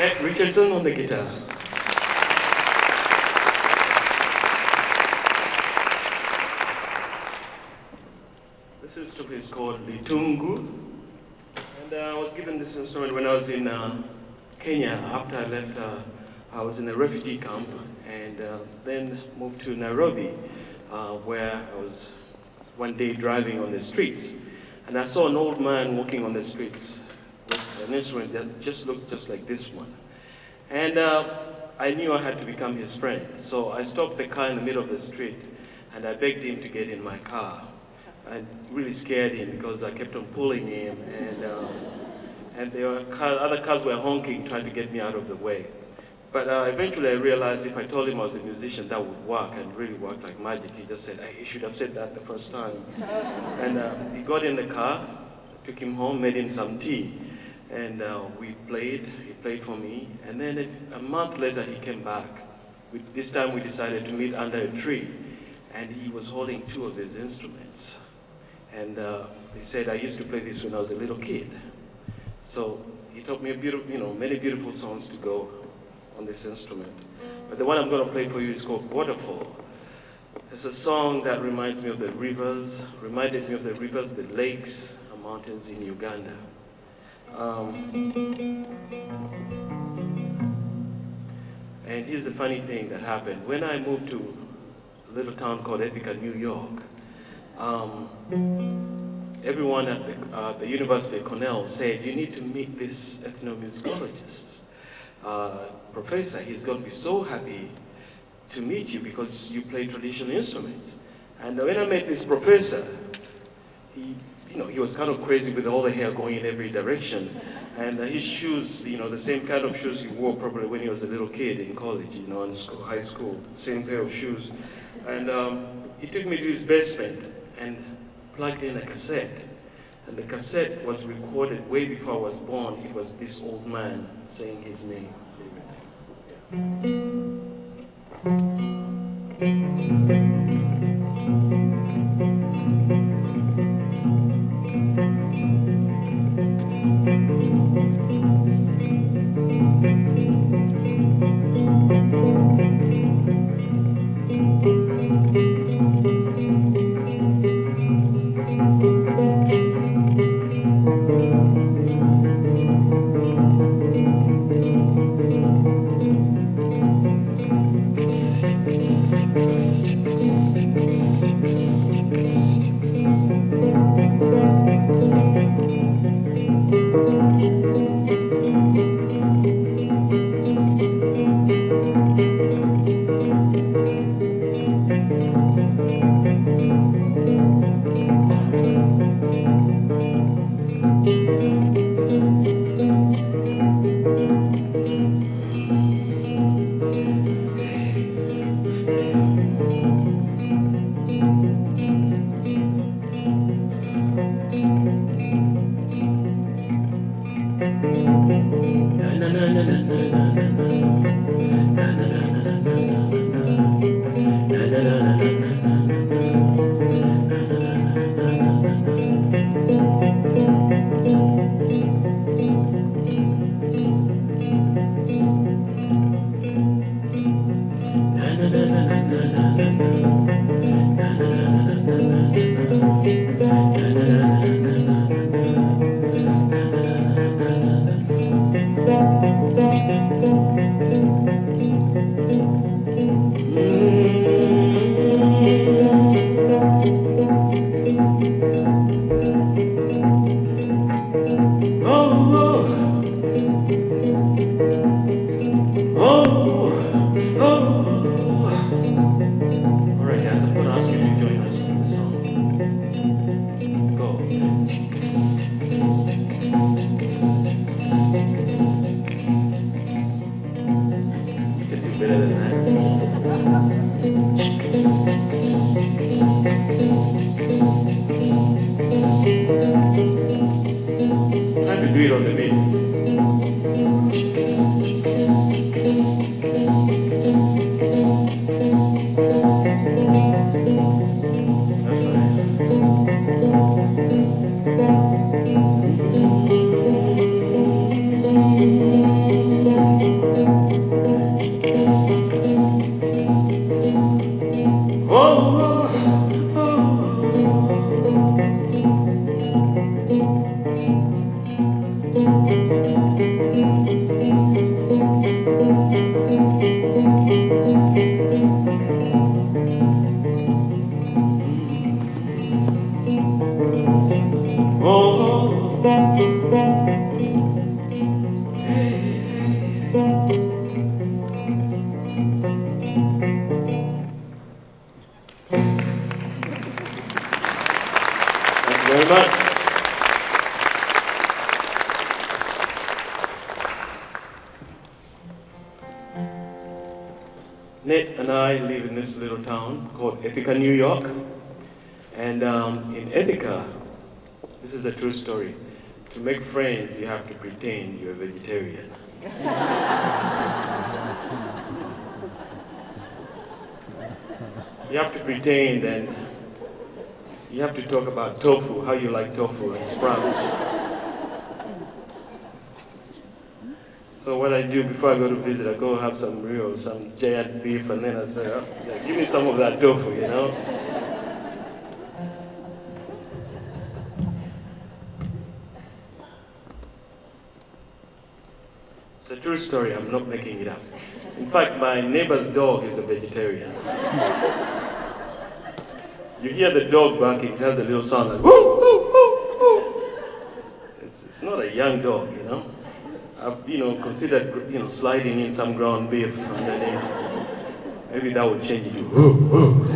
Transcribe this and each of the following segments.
Samite Richardson on the guitar. This is called Litungu, and I was given this instrument when I was in Kenya. After I left, I was in a refugee camp, and then moved to Nairobi, where I was one day driving on the streets, and I saw an old man walking on the streets with an instrument that just looked just like this one. And I knew I had to become his friend. So I stopped the car in the middle of the street and I begged him to get in my car. I really scared him because I kept on pulling him, and there were other cars were honking, trying to get me out of the way. But eventually I realized if I told him I was a musician, that would work and really work like magic. He just said, hey, you should have said that the first time. And he got in the car, took him home, made him some tea. And we played, he played for me. And then a month later he came back. This time we decided to meet under a tree. And he was holding two of these instruments. And he said, I used to play this when I was a little kid. So he taught me many beautiful songs to go on this instrument. But the one I'm going to play for you is called Waterfall. It's a song that reminds me of the rivers, the lakes, and mountains in Uganda. And here's the funny thing that happened. When I moved to a little town called Ithaca, New York, everyone at the University of Cornell said, you need to meet this ethnomusicologist professor. He's going to be so happy to meet you because you play traditional instruments. And when I met this professor, he was kind of crazy with all the hair going in every direction. And his shoes, the same kind of shoes he wore probably when he was a little kid in college, in high school, same pair of shoes. And he took me to his basement and plugged in a cassette. And the cassette was recorded way before I was born. It was this old man saying his name. Ned and I live in this little town called Ithaca, New York. And in Ithaca, this is a true story. To make friends, you have to pretend you're a vegetarian. You have to pretend and you have to talk about tofu, how you like tofu and sprouts. what I do before I go to visit, I go have some giant beef, and then I say, oh, yeah, give me some of that tofu, you know? It's a true story, I'm not making it up. In fact, my neighbor's dog is a vegetarian. You hear the dog barking, it has a little sound like, woo, woo, woo, woo. It's not a young dog, you know? I've, considered, sliding in some ground beef underneath. Maybe that would change it to woo, woo.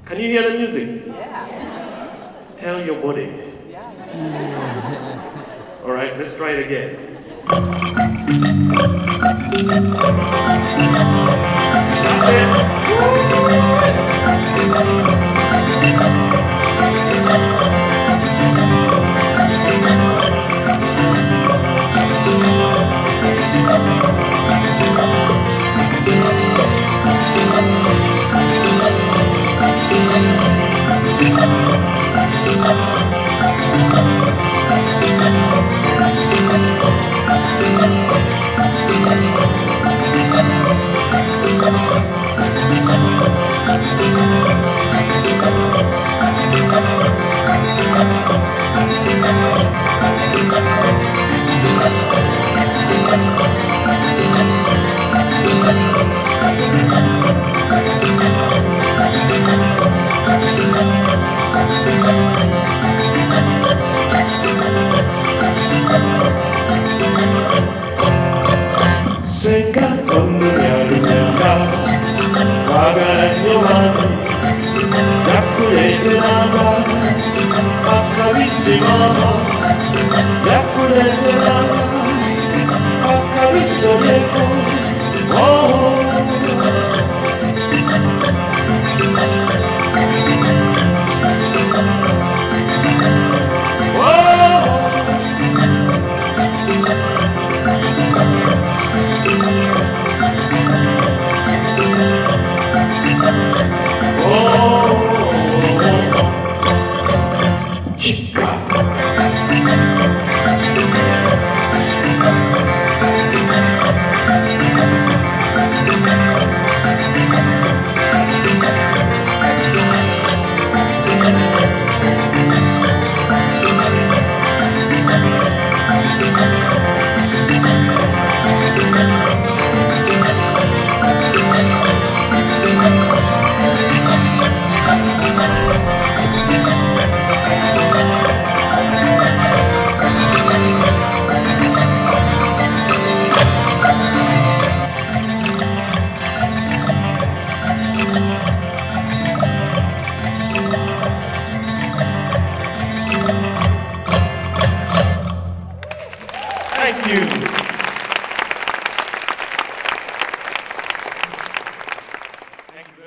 Can you hear the music? Yeah. Tell your body. Yeah. All right, let's try it again. That's it.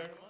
very much.